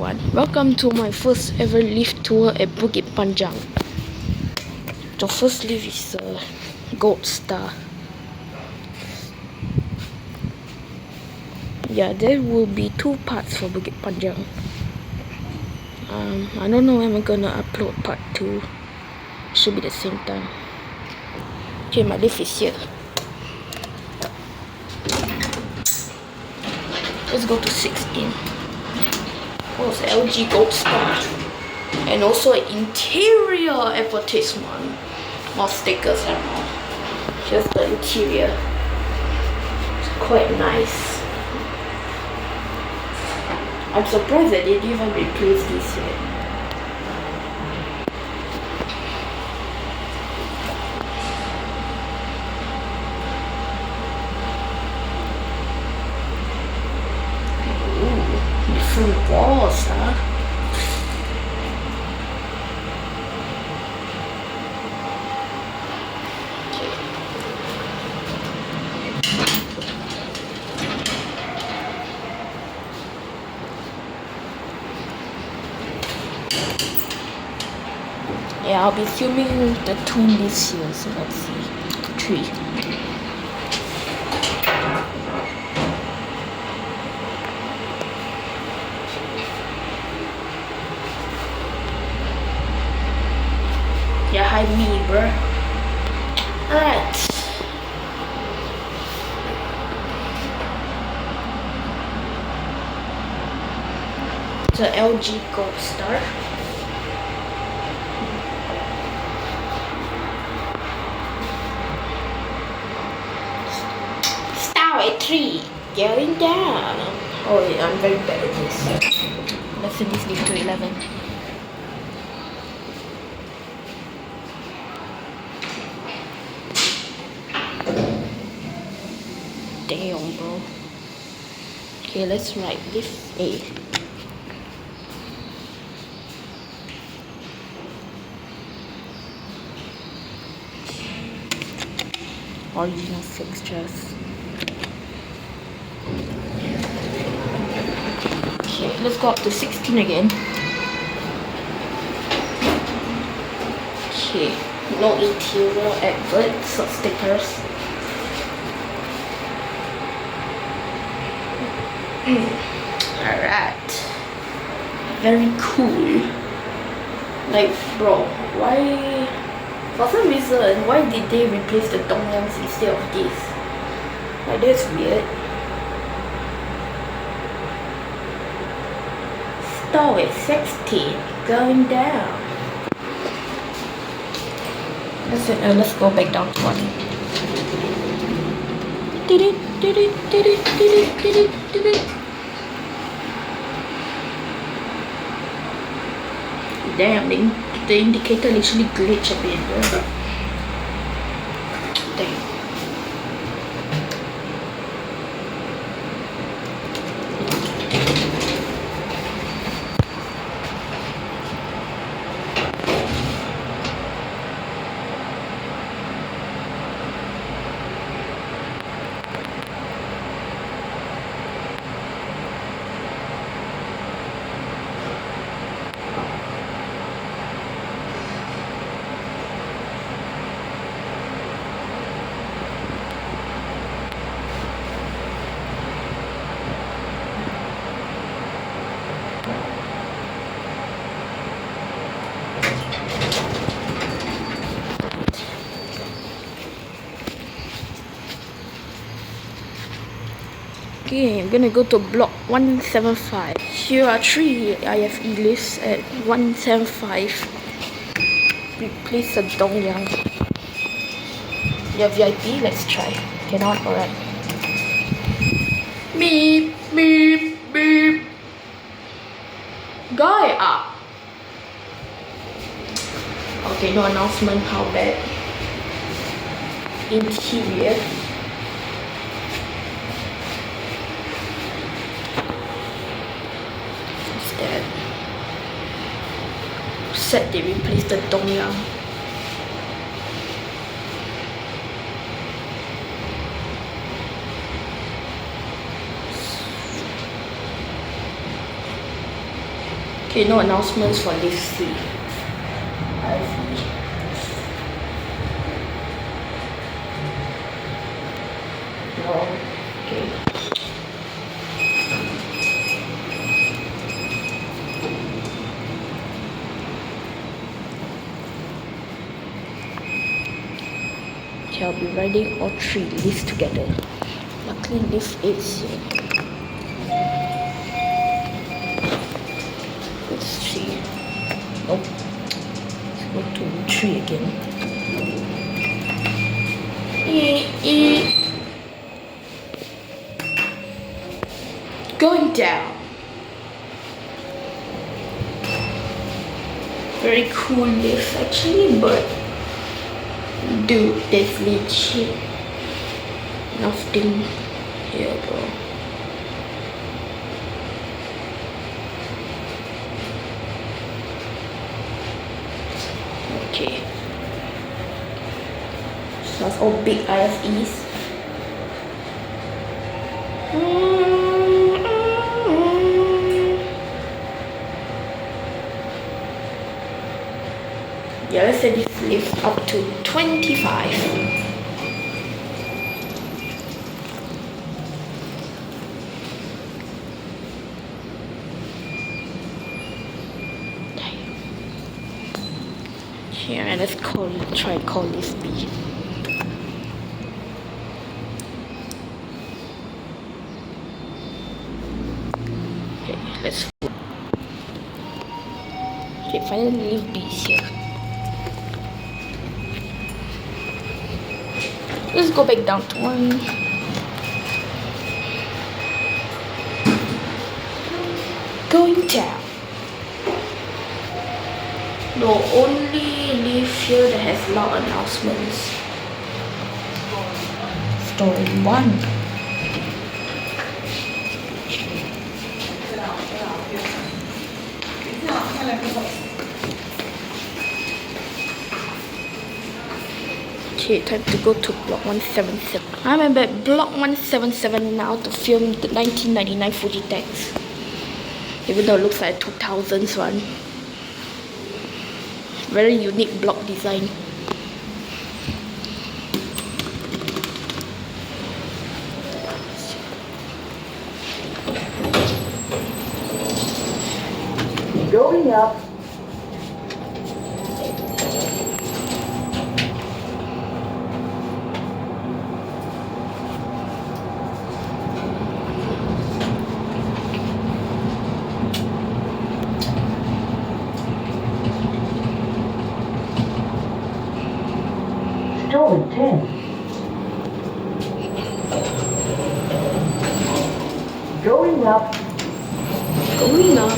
everyone, welcome to my first ever lift tour at Bukit Panjang. The first lift is a gold star. Yeah, there will be two parts for Bukit Panjang. I don't know when I'm gonna upload part 2. Should be the same time. Okay, my lift is here. Let's go to 16. Oh, it's LG Gold Star. And also an interior advertisement. More stickers and all. Just the interior. It's quite nice. I'm surprised that they didn't even replace this yet. Different walls, huh? Yeah, I'll be filming the 2 lifts here, so let's see. 3. Yeah, hi me, bruh. Alright. The LG Gold Star. Star at 3. Going down. Oh yeah, I'm very bad at this. Let's send this lift to 11. Damn, bro. Okay, let's write lift A. Original fixtures. Okay, let's go up to 16 again. Okay, no interior adverts or stickers. Alright. Very cool. Like, bro, why? For some reason, why did they replace the dongyams instead of this? Like, that's weird. Stall at 16, going down. Let's go back down to 1. Damn, the indicator literally glitched a bit. Damn. Okay, I'm gonna go to block 175. Here are 3 IFE lifts at 175. Replace the dongyang. Yeah, VIP, let's try. Cannot, alright. Beep, beep, beep. Guy up. Okay, no announcement, how bad. Interior. Said they replaced the dongyang. Okay, no announcements for lift C. I see. No. Okay. Okay, I'll be riding all three lifts together. Luckily, lift is here. Let's see. Nope. Let's go to 3 again. Going down. Very cool lift actually, but dude, there's legit nothing here, bro. Okay. So that's all big IFEs. Yeah, let's say this lift up to 25. Here, and let's try and call this B. Okay, let's. Okay, finally leave B here. Let's go back down to 1. Going down. The only lift here that has loud announcements. Story 1. Okay, time to go to block 177. I'm at block 177 now to film the 1999 Fujitech. Even though it looks like a 2000s one. Very unique block design. Going up. Story 10. Going up. Going up.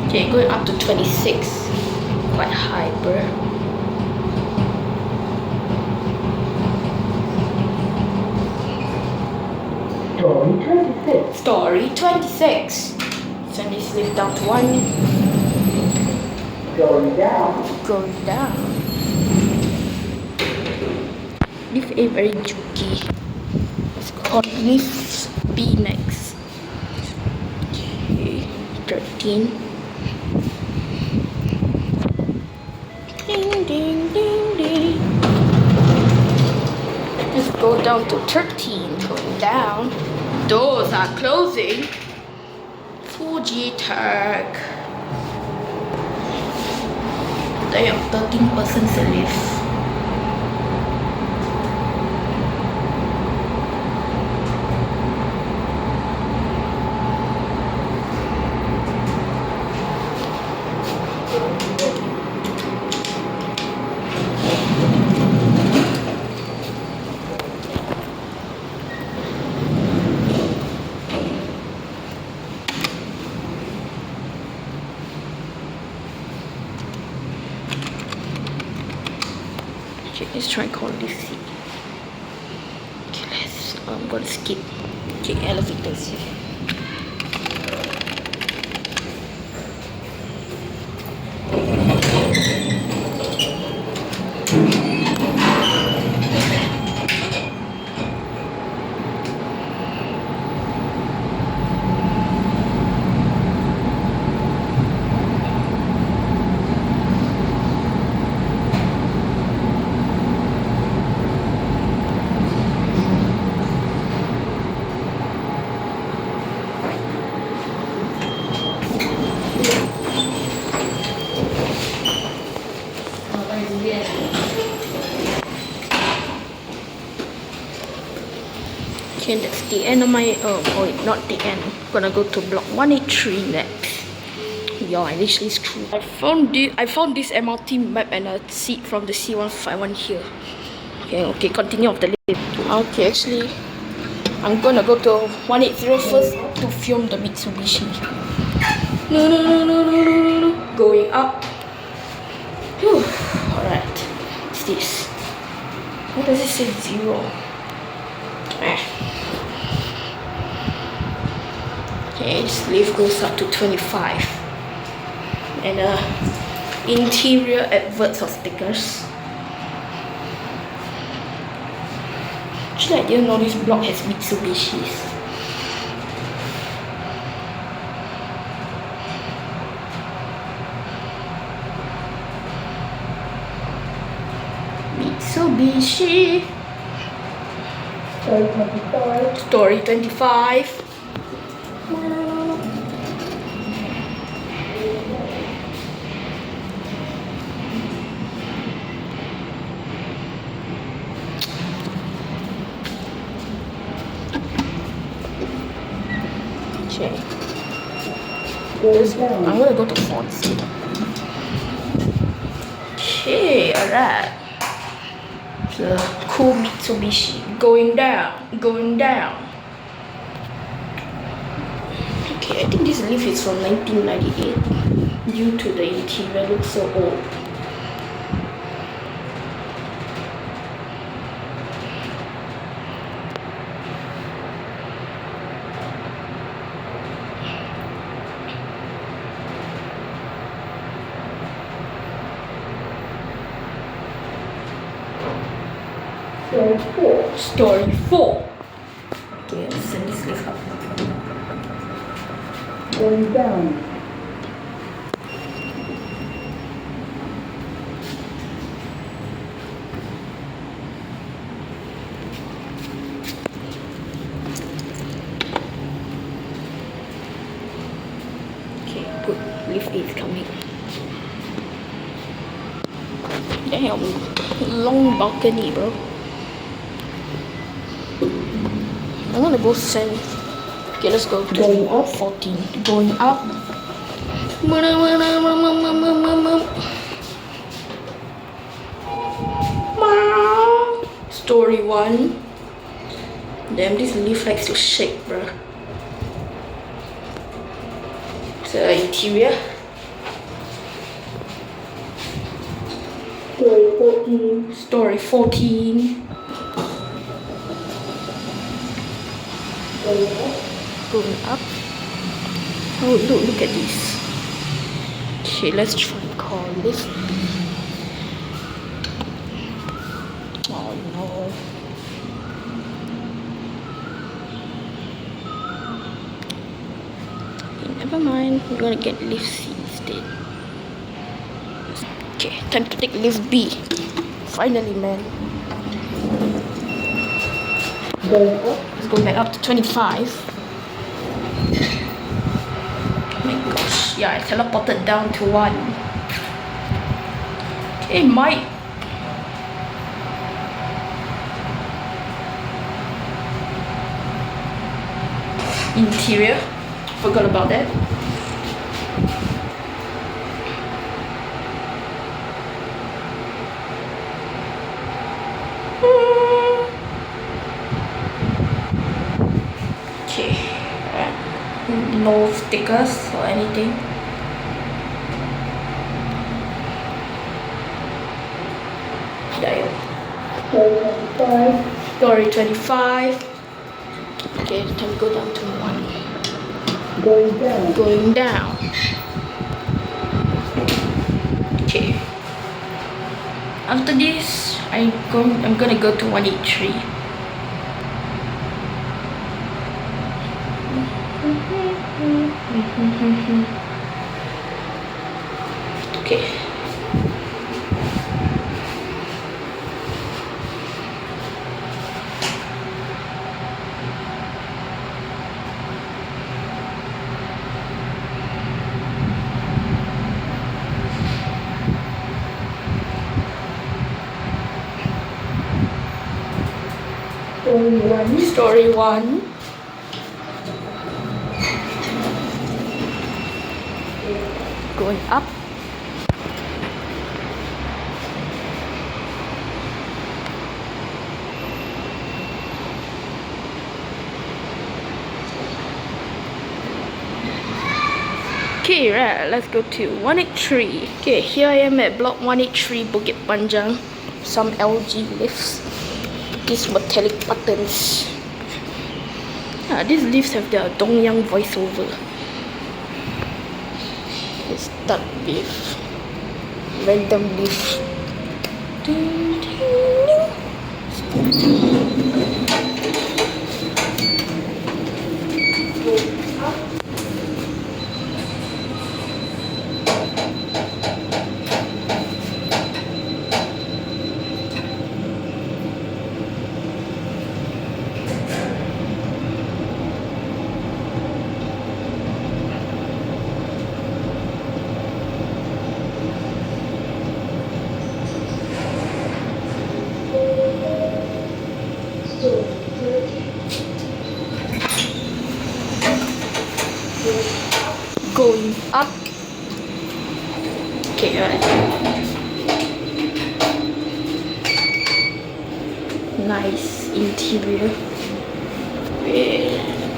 Okay, going up to 26. Quite high, bro. Story 26. Story 26. Send this lift down to 1. Going down. Going down. Lift A very jukey. Let's call lift B next. Okay, 13. Ding ding ding ding. Let's go down to 13. Going down. Doors are closing. Fujitech. They have 13 persons to live. Okay, let's try and call this C. Okay, I'm gonna skip. Okay, elevators here. Okay, that's the end of my, oh wait, not the end. I'm gonna go to block 183 next. Yo, I literally screwed. I found this MRT map and a seat from the C151 here. Okay, continue of the lift. Okay, actually, I'm gonna go to 180 first to film the Mitsubishi. No. Going up. Whew. Alright. What's this? What does it say? 0. Okay, this lift goes up to 25. And interior adverts or stickers. Actually, I didn't know this block has Mitsubishis. Mitsubishi. Story 25. Okay. I'm gonna go to fonts. Okay, alright. The cool Mitsubishi going down. Okay, I think this leaf is from 1998 due to the interior looks so old. Story 4. Okay, let's send this leaf up. Going down. Okay, good. Leaf 8 is coming. Damn, long balcony, bro. I'm gonna go send. Okay, let's go to going up 14. Going up. Story 1. Damn, this leaf likes to shake, bruh. So interior. Story 14. Story 14. Going up. Oh, look at this. Okay, let's try and call this. Oh no. Okay, never mind. We're gonna get lift C instead. Okay, time to take lift B. Finally, man. Let's go back up to 25. Oh my gosh, yeah, I teleported down to 1. Okay, might. Interior, forgot about that. Okay, no stickers or anything. Story 25. Okay, time to go down to 1. Going down. Okay. After this, I'm gonna go to 183. Okay. Story 1. Going up. Okay, right, let's go to 183. Okay, here I am at block 183 Bukit Panjang. Some LG lifts. These metallic buttons. These lifts have their Dongyang voiceover. Let's start with random lift. Ding, ding, ding. Going up. Okay, right. Nice interior.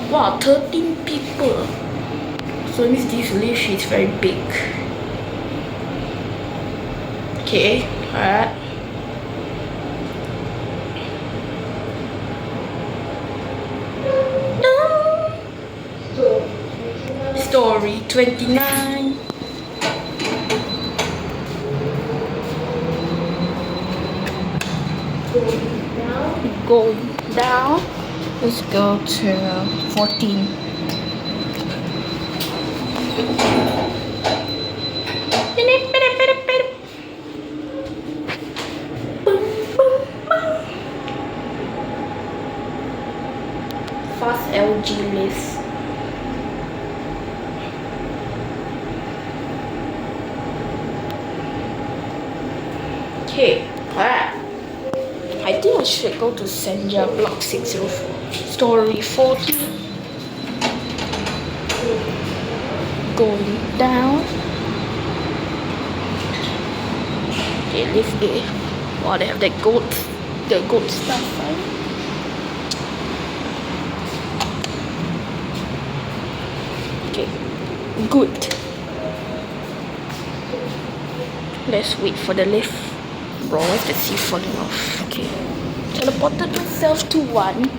Wow, 13 people. So it means this lift is very big. Okay, alright. Story 29. Going down. Let's go to 14. Fast LG lift. Okay, alright. I think I should go to Senja block 604. Story 40. Going down. Okay, lift A. Wow, they have the goat stuff, right? Okay, good. Let's wait for the lift. Bro, where's the sea falling off? Okay. Teleported myself to 1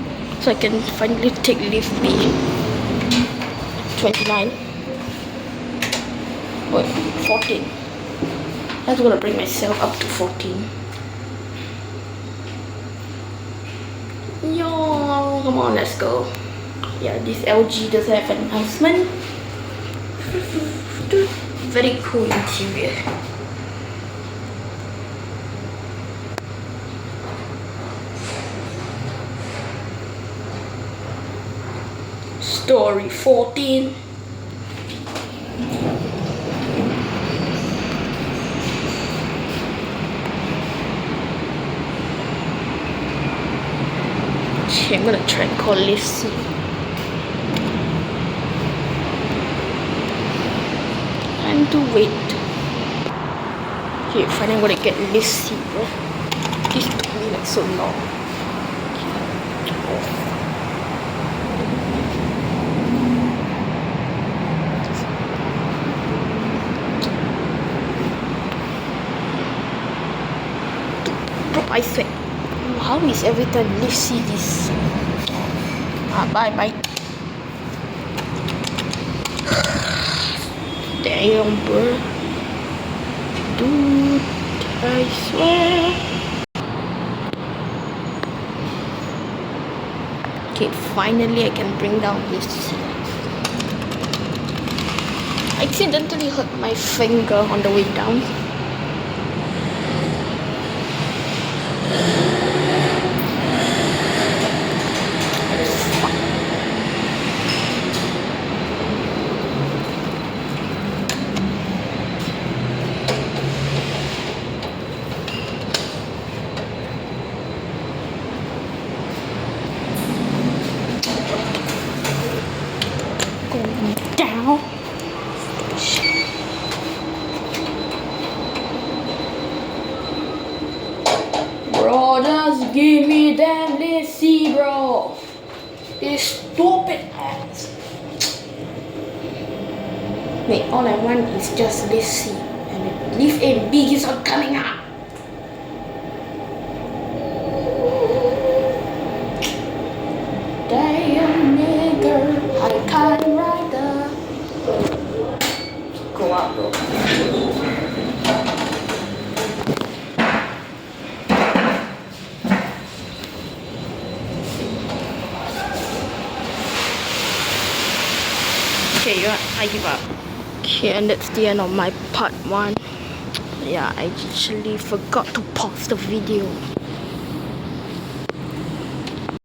so I can finally take lift B. 29. Wait, 14. I'm gonna bring myself up to 14. Yo, come on, let's go. Yeah, this LG does have an announcement. Very cool interior. Story 14. Okay, I'm gonna try and call lift C. Time to wait. Okay, finally I'm gonna get lift C, bro. This took me like so long. I said, how is every time lift see this? Bye. Damn, bro. Dude, I swear. Okay, finally I can bring down lift C. I accidentally hurt my finger on the way down. give me that lazy, bro. This stupid ass. Wait, all I want is just lazy. And leave a big is not coming up. Damn nigger, I can't ride the. Go out, bro. Okay, I give up. Okay, and that's the end of my part 1. Yeah, I actually forgot to pause the video.